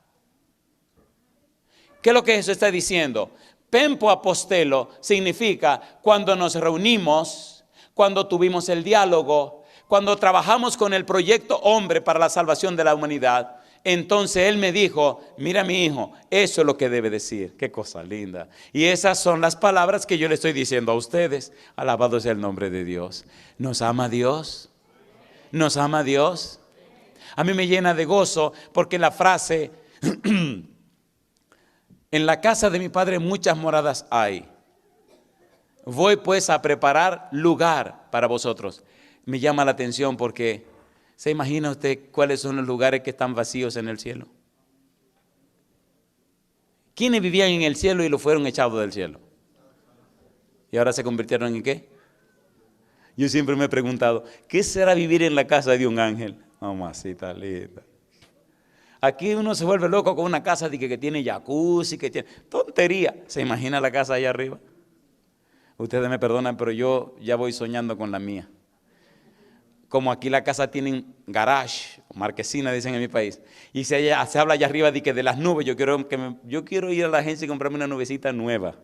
A: ¿Qué es lo que Jesús está diciendo? Pempo apostelo significa cuando nos reunimos, cuando tuvimos el diálogo, cuando trabajamos con el proyecto Hombre para la salvación de la humanidad. Entonces Él me dijo, mira mi hijo, eso es lo que debe decir. Qué cosa linda. Y esas son las palabras que yo le estoy diciendo a ustedes. Alabado sea el nombre de Dios. ¿Nos ama Dios? ¿Nos ama Dios? A mí me llena de gozo porque la frase, en la casa de mi Padre muchas moradas hay. Voy pues a preparar lugar para vosotros. Me llama la atención porque ¿se imagina usted cuáles son los lugares que están vacíos en el cielo? ¿Quiénes vivían en el cielo y lo fueron echados del cielo? ¿Y ahora se convirtieron en qué? Yo siempre me he preguntado, ¿qué será vivir en la casa de un ángel? Mamacita linda. Aquí uno se vuelve loco con una casa que tiene jacuzzi, que tiene tontería. ¿Se imagina la casa allá arriba? Ustedes me perdonan, pero yo ya voy soñando con la mía. Como aquí la casa tienen garage, marquesina dicen en mi país, y se habla allá arriba de las nubes. Yo quiero ir a la agencia y comprarme una nubecita nueva.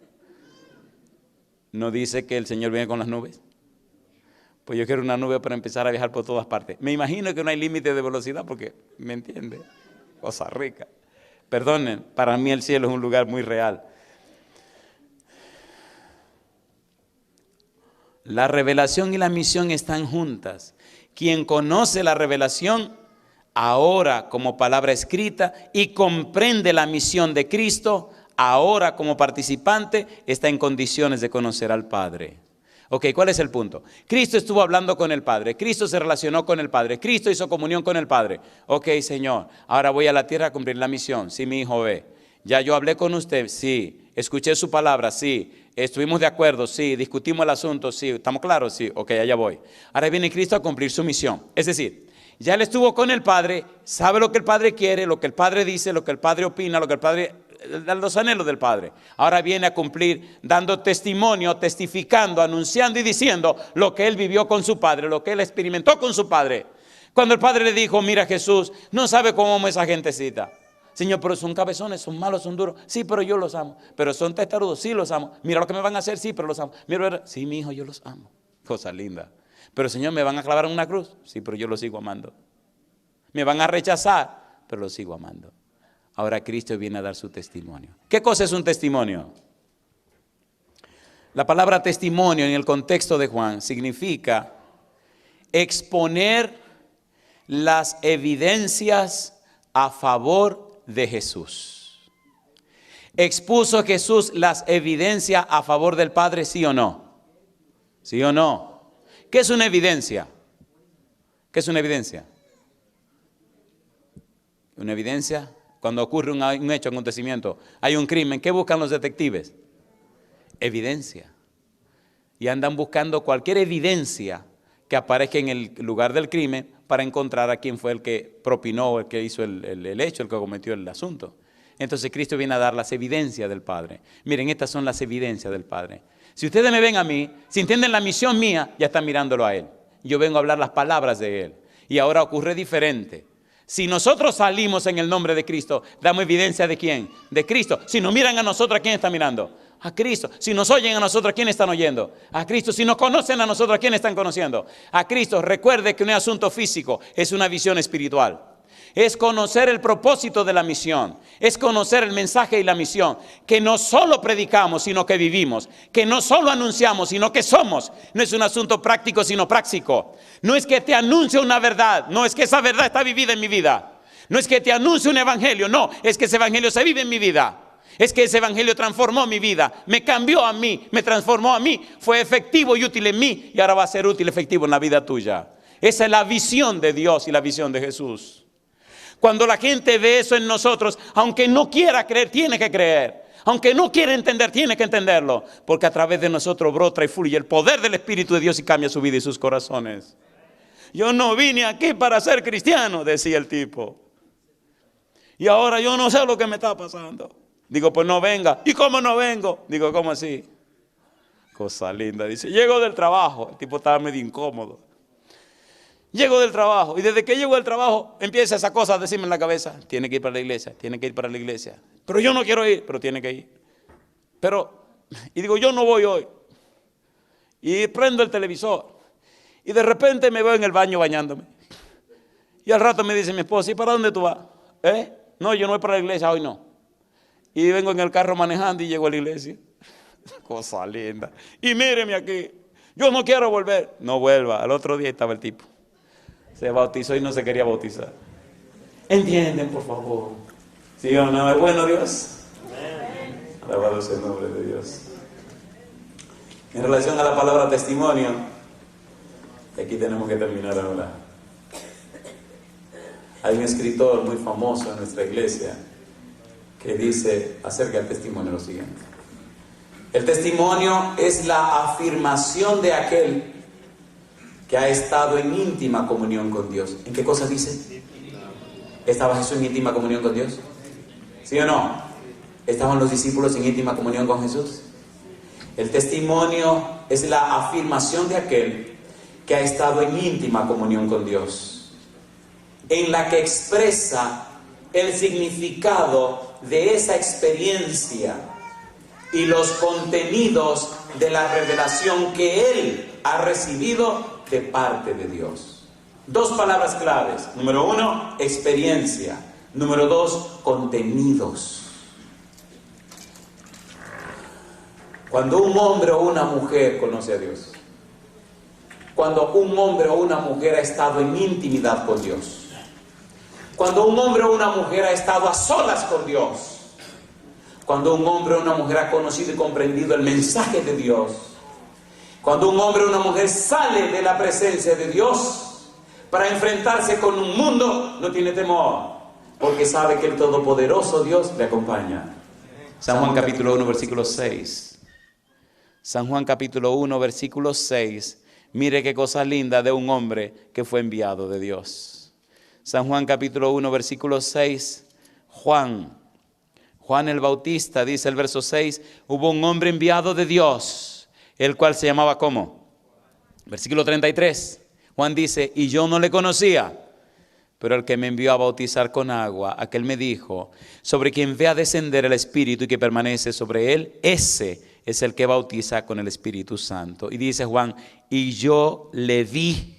A: ¿No dice que el Señor viene con las nubes? Pues yo quiero una nube para empezar a viajar por todas partes. Me imagino que no hay límite de velocidad porque, ¿me entiende? Cosa rica. Perdonen, para mí el cielo es un lugar muy real. La revelación y la misión están juntas. Quien conoce la revelación ahora como palabra escrita y comprende la misión de Cristo, ahora como participante, está en condiciones de conocer al Padre. Ok, ¿cuál es el punto? Cristo estuvo hablando con el Padre, Cristo se relacionó con el Padre, Cristo hizo comunión con el Padre. Ok, Señor, ahora voy a la tierra a cumplir la misión. Sí, mi hijo ve. Ya yo hablé con usted, sí. Escuché su palabra, sí. Estuvimos de acuerdo, sí. Discutimos el asunto, sí. ¿Estamos claros? Sí. Ok, allá voy. Ahora viene Cristo a cumplir su misión. Es decir, ya él estuvo con el Padre, sabe lo que el Padre quiere, lo que el Padre dice, lo que el Padre opina, lo que el Padre, los anhelos del Padre. Ahora viene a cumplir, dando testimonio, testificando, anunciando y diciendo lo que él vivió con su Padre, lo que él experimentó con su Padre. Cuando el Padre le dijo, mira Jesús, no sabe cómo amo a esa gentecita. Señor, pero son cabezones, son malos, son duros. Sí, pero yo los amo. Pero son testarudos, sí los amo. Mira lo que me van a hacer, sí, pero los amo. Mira, sí, mi hijo, yo los amo. Cosa linda. Pero Señor, ¿me van a clavar en una cruz? Sí, pero yo los sigo amando. Me van a rechazar, pero los sigo amando. Ahora Cristo viene a dar su testimonio. ¿Qué cosa es un testimonio? La palabra testimonio en el contexto de Juan significa exponer las evidencias a favor de Jesús. ¿Expuso Jesús las evidencias a favor del Padre, sí o no? ¿Sí o no? ¿Qué es una evidencia? ¿Qué es una evidencia? Una evidencia, cuando ocurre un hecho, un acontecimiento, hay un crimen, ¿qué buscan los detectives? Evidencia. Y andan buscando cualquier evidencia que aparezca en el lugar del crimen para encontrar a quién fue el que propinó, el que hizo el hecho, el que cometió el asunto. Entonces Cristo viene a dar las evidencias del Padre. Miren, estas son las evidencias del Padre. Si ustedes me ven a mí, si entienden la misión mía, ya están mirándolo a Él. Yo vengo a hablar las palabras de Él. Y ahora ocurre diferente. Si nosotros salimos en el nombre de Cristo, damos evidencia ¿de quién? De Cristo. Si nos miran a nosotros, ¿a quién están mirando? A Cristo. Si nos oyen a nosotros, ¿a quién están oyendo? A Cristo. Si nos conocen a nosotros, ¿a quién están conociendo? A Cristo. Recuerde que no es asunto físico, es una visión espiritual. Es conocer el propósito de la misión. Es conocer el mensaje y la misión. Que no solo predicamos, sino que vivimos. Que no solo anunciamos, sino que somos. No es un asunto práctico, sino práctico. No es que te anuncie una verdad. No es que esa verdad está vivida en mi vida. No es que te anuncie un evangelio. No, es que ese evangelio se vive en mi vida. Es que ese evangelio transformó mi vida. Me cambió a mí. Me transformó a mí. Fue efectivo y útil en mí. Y ahora va a ser útil y efectivo en la vida tuya. Esa es la visión de Dios y la visión de Jesús. Cuando la gente ve eso en nosotros, aunque no quiera creer, tiene que creer. Aunque no quiera entender, tiene que entenderlo. Porque a través de nosotros brota y fluye el poder del Espíritu de Dios y cambia su vida y sus corazones.
B: yo no vine aquí para ser cristiano, decía el tipo. Y ahora yo no sé lo que me está pasando. Digo, pues no venga. ¿Y cómo no vengo? Digo, ¿cómo así? Cosa linda. Dice, llego del trabajo. El tipo estaba medio incómodo. Llego del trabajo. Y desde que llego del trabajo, empieza esa cosa a decirme en la cabeza. Tiene que ir para la iglesia, tiene que ir para la iglesia. Pero yo no quiero ir, pero tiene que ir. Y digo, yo no voy hoy. Y prendo el televisor. Y de repente me veo en el baño bañándome. Y al rato me dice mi esposa, ¿y para dónde tú vas? No, yo no voy para la iglesia, hoy no. Y vengo en el carro manejando y llego a la iglesia. Cosa linda. Y míreme aquí, yo no quiero volver. No vuelva, al otro día estaba el tipo. Se bautizó y no se quería bautizar. ¿Entienden, por favor? ¿Sí o no? ¿Es bueno Dios? Alabado sea el nombre de Dios. En relación a la palabra testimonio, y aquí tenemos que terminar ahora. Hay un escritor muy famoso en nuestra iglesia que dice acerca del testimonio lo siguiente. El testimonio es la afirmación de aquel que ha estado en íntima comunión con Dios. ¿En qué cosa dice? ¿Estaba Jesús en íntima comunión con Dios? ¿Sí o no? ¿Estaban los discípulos en íntima comunión con Jesús? El testimonio es la afirmación de aquel que ha estado en íntima comunión con Dios, en la que expresa el significado de esa experiencia y los contenidos de la revelación que él ha recibido de parte de Dios. Dos palabras claves. Número 1, experiencia. Número 2, contenidos. Cuando un hombre o una mujer conoce a Dios, cuando un hombre o una mujer ha estado en intimidad con Dios, cuando un hombre o una mujer ha estado a solas con Dios, cuando un hombre o una mujer ha conocido y comprendido el mensaje de Dios, cuando un hombre o una mujer sale de la presencia de Dios para enfrentarse con un mundo, no tiene temor, porque sabe que el todopoderoso Dios le acompaña. San Juan capítulo 1, versículo 6. San Juan capítulo 1, versículo 6. Mire qué cosa linda de un hombre que fue enviado de Dios. San Juan capítulo 1, versículo 6. Juan el Bautista, dice el verso 6, hubo un hombre enviado de Dios, el cual se llamaba ¿cómo? Versículo 33. Juan dice, y yo no le conocía, pero el que me envió a bautizar con agua, aquel me dijo, sobre quien ve a descender el Espíritu y que permanece sobre él, ese es el que bautiza con el Espíritu Santo. Y dice Juan, y yo le vi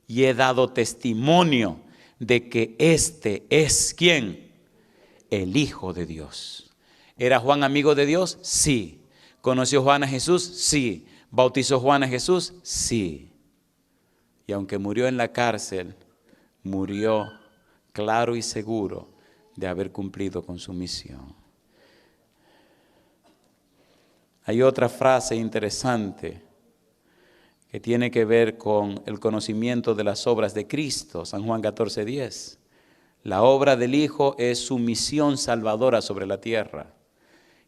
B: y he dado testimonio de que este es ¿quién? El Hijo de Dios. ¿Era Juan amigo de Dios? Sí. ¿Conoció Juan a Jesús? Sí. ¿Bautizó Juan a Jesús? Sí. Y aunque murió en la cárcel, murió claro y seguro de haber cumplido con su misión. Hay otra frase interesante que tiene que ver con el conocimiento de las obras de Cristo. San Juan 14:10. La obra del Hijo es su misión salvadora sobre la tierra.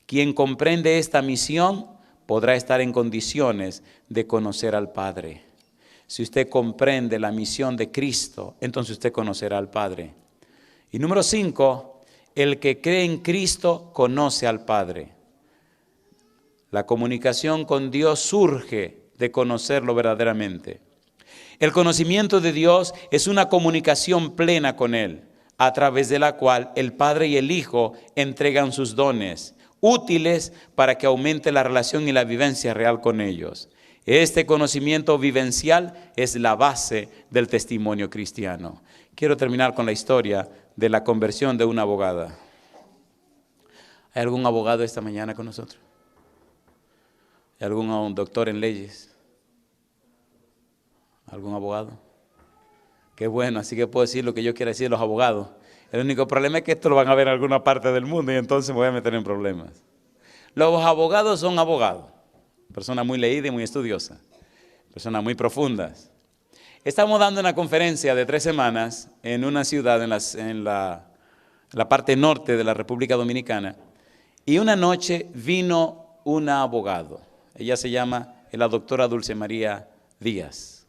B: Quien comprende esta misión podrá estar en condiciones de conocer al Padre. Si usted comprende la misión de Cristo, entonces usted conocerá al Padre. Y número 5, el que cree en Cristo conoce al Padre. La comunicación con Dios surge de conocerlo verdaderamente. El conocimiento de Dios es una comunicación plena con Él, a través de la cual el Padre y el Hijo entregan sus dones, útiles para que aumente la relación y la vivencia real con ellos. Este conocimiento vivencial es la base del testimonio cristiano. Quiero terminar con la historia de la conversión de una abogada. ¿Hay algún abogado esta mañana con nosotros? ¿Hay algún doctor en leyes? ¿Algún abogado? Qué bueno, así que puedo decir lo que yo quiera decir de los abogados. El único problema es que esto lo van a ver en alguna parte del mundo y entonces me voy a meter en problemas. Los abogados son abogados, personas muy leídas y muy estudiosas, personas muy profundas. Estamos dando una conferencia de 3 semanas en una ciudad en la parte norte de la República Dominicana y una noche vino una abogado. Ella se llama la doctora Dulce María Díaz.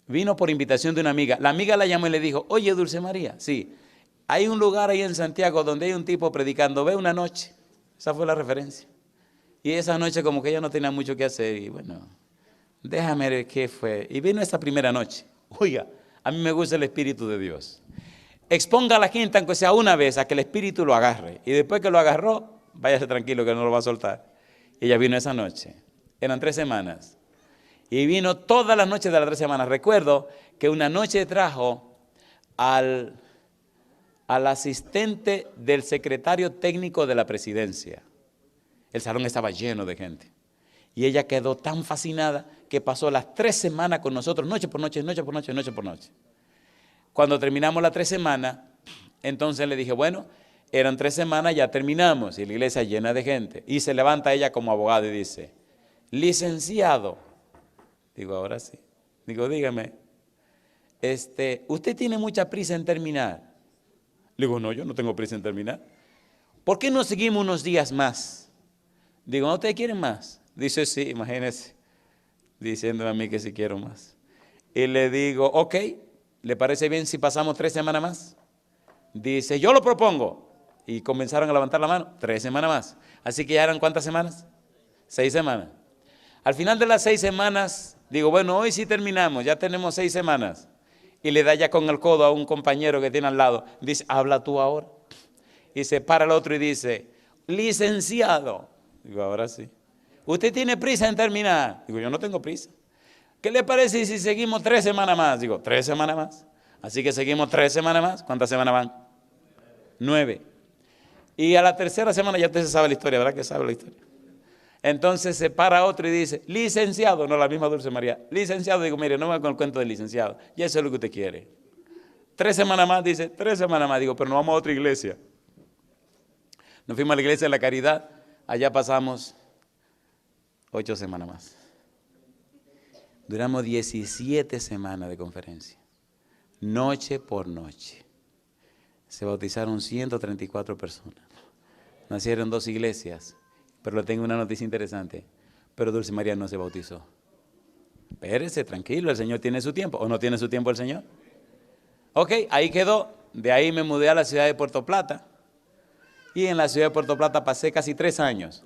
A: Vino por invitación de una amiga. La amiga la llamó y le dijo, oye, Dulce María, sí, hay un lugar ahí en Santiago donde hay un tipo predicando, ve una noche. Esa fue la referencia. Y esa noche como que ella no tenía mucho que hacer y bueno, déjame ver qué fue. Y vino esa primera noche. Oiga, a mí me gusta el Espíritu de Dios. Exponga a la gente, aunque sea una vez, a que el Espíritu lo agarre. Y después que lo agarró, váyase tranquilo que no lo va a soltar. Y ella vino esa noche. Eran 3 semanas. Y vino todas las noches de las 3 semanas. Recuerdo que una noche trajo al asistente del secretario técnico de la presidencia. El salón estaba lleno de gente. Y ella quedó tan fascinada que pasó las 3 semanas con nosotros, noche por noche, noche por noche, noche por noche. Cuando terminamos las 3 semanas, entonces le dije, bueno, eran 3 semanas, ya terminamos. Y la iglesia llena de gente. Y se levanta ella como abogada y dice, licenciado. Digo, ahora sí. Digo, dígame, ¿usted tiene mucha prisa en terminar? Le digo, no, yo no tengo prisa en terminar. ¿Por qué no seguimos unos días más? Digo, ¿no ustedes quieren más? Dice, sí, imagínense, diciéndome a mí que si quiero más. Y le digo, ok, ¿le parece bien si pasamos 3 semanas más? Dice, yo lo propongo. Y comenzaron a levantar la mano, 3 semanas más. Así que ya eran ¿cuántas semanas? 6 semanas. Al final de las 6 semanas, digo, bueno, hoy sí terminamos, ya tenemos 6 semanas. Y le da ya con el codo a un compañero que tiene al lado. Dice, habla tú ahora. Y se para el otro y dice, licenciado. Digo, ahora sí. ¿Usted tiene prisa en terminar? Digo, yo no tengo prisa. ¿Qué le parece si seguimos 3 semanas más? Digo, 3 semanas más. Así que seguimos 3 semanas más. ¿Cuántas semanas van? 9. Y a la 3ª semana ya usted se sabe la historia, ¿verdad que sabe la historia? Entonces se para otro y dice, licenciado, no la misma Dulce María, licenciado. Digo, mire, no me con el cuento del licenciado, ya eso es lo que usted quiere. 3 semanas más, dice, 3 semanas más. Digo, pero no vamos a otra iglesia. Nos fuimos a la iglesia de la Caridad, allá pasamos 8 semanas más. Duramos 17 semanas de conferencia, noche por noche. Se bautizaron 134 personas. Nacieron 2 iglesias. Pero le tengo una noticia interesante. Pero Dulce María no se bautizó. Espérese, tranquilo, el Señor tiene su tiempo. ¿O no tiene su tiempo el Señor? Ok, ahí quedó. De ahí me mudé a la ciudad de Puerto Plata. Y en la ciudad de Puerto Plata pasé casi 3 años.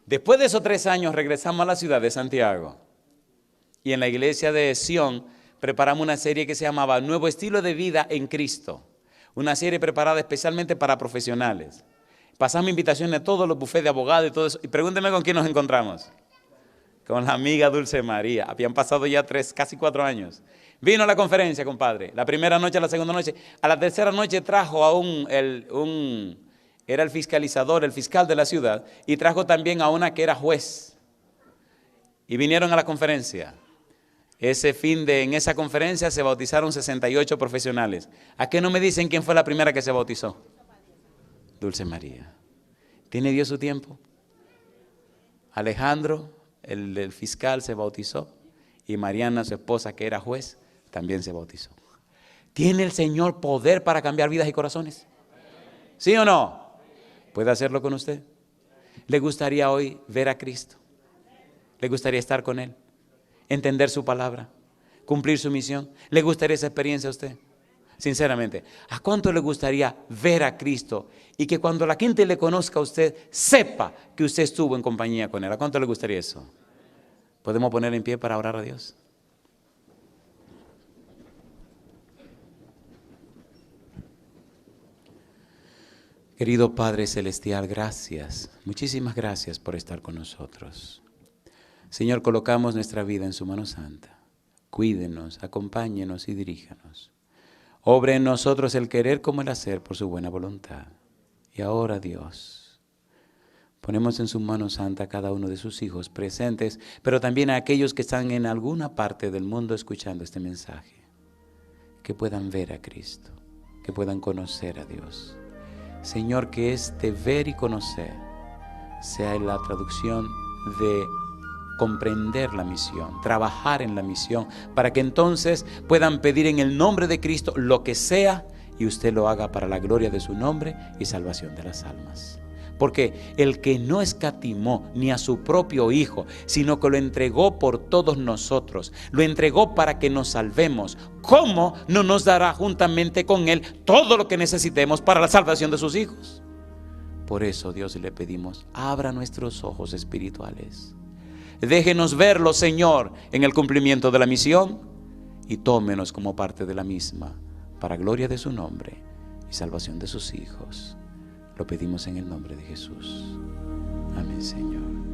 A: Después de esos 3 años regresamos a la ciudad de Santiago. Y en la iglesia de Sion preparamos una serie que se llamaba Nuevo Estilo de Vida en Cristo. Una serie preparada especialmente para profesionales. Pasamos invitaciones a todos los bufetes de abogados y todo eso. Y pregúnteme con quién nos encontramos. Con la amiga Dulce María. Habían pasado ya 3, casi 4 años. Vino a la conferencia, compadre. La primera noche, la segunda noche. A la tercera noche trajo a era el fiscalizador, el fiscal de la ciudad. Y trajo también a una que era juez. Y vinieron a la conferencia. En esa conferencia se bautizaron 68 profesionales. ¿A qué no me dicen quién fue la primera que se bautizó? Dulce María. ¿Tiene Dios su tiempo? Alejandro, el fiscal, se bautizó. Y Mariana, su esposa, que era juez, también se bautizó. ¿Tiene el Señor poder para cambiar vidas y corazones? ¿Sí o no? ¿Puede hacerlo con usted? ¿Le gustaría hoy ver a Cristo? ¿Le gustaría estar con Él? ¿Entender su palabra? ¿Cumplir su misión? ¿Le gustaría esa experiencia a usted? Sinceramente, ¿a cuánto le gustaría ver a Cristo y que cuando la gente le conozca a usted, sepa que usted estuvo en compañía con Él? ¿A cuánto le gustaría eso? ¿Podemos poner en pie para orar a Dios? Querido Padre Celestial, gracias, muchísimas gracias por estar con nosotros. Señor, colocamos nuestra vida en su mano santa. Cuídenos, acompáñenos y diríjanos. Obre en nosotros el querer como el hacer por su buena voluntad. Y ahora, Dios, ponemos en su mano santa a cada uno de sus hijos presentes, pero también a aquellos que están en alguna parte del mundo escuchando este mensaje. Que puedan ver a Cristo, que puedan conocer a Dios. Señor, que este ver y conocer sea la traducción de comprender la misión, trabajar en la misión, para que entonces puedan pedir en el nombre de Cristo lo que sea y usted lo haga para la gloria de su nombre y salvación de las almas. Porque el que no escatimó ni a su propio Hijo, sino que lo entregó por todos nosotros, lo entregó para que nos salvemos, ¿cómo no nos dará juntamente con Él todo lo que necesitemos para la salvación de sus hijos? Por eso, Dios, le pedimos, abra nuestros ojos espirituales. Déjenos verlo, Señor, en el cumplimiento de la misión, y tómenos como parte de la misma, para gloria de su nombre y salvación de sus hijos. Lo pedimos en el nombre de Jesús. Amén, Señor.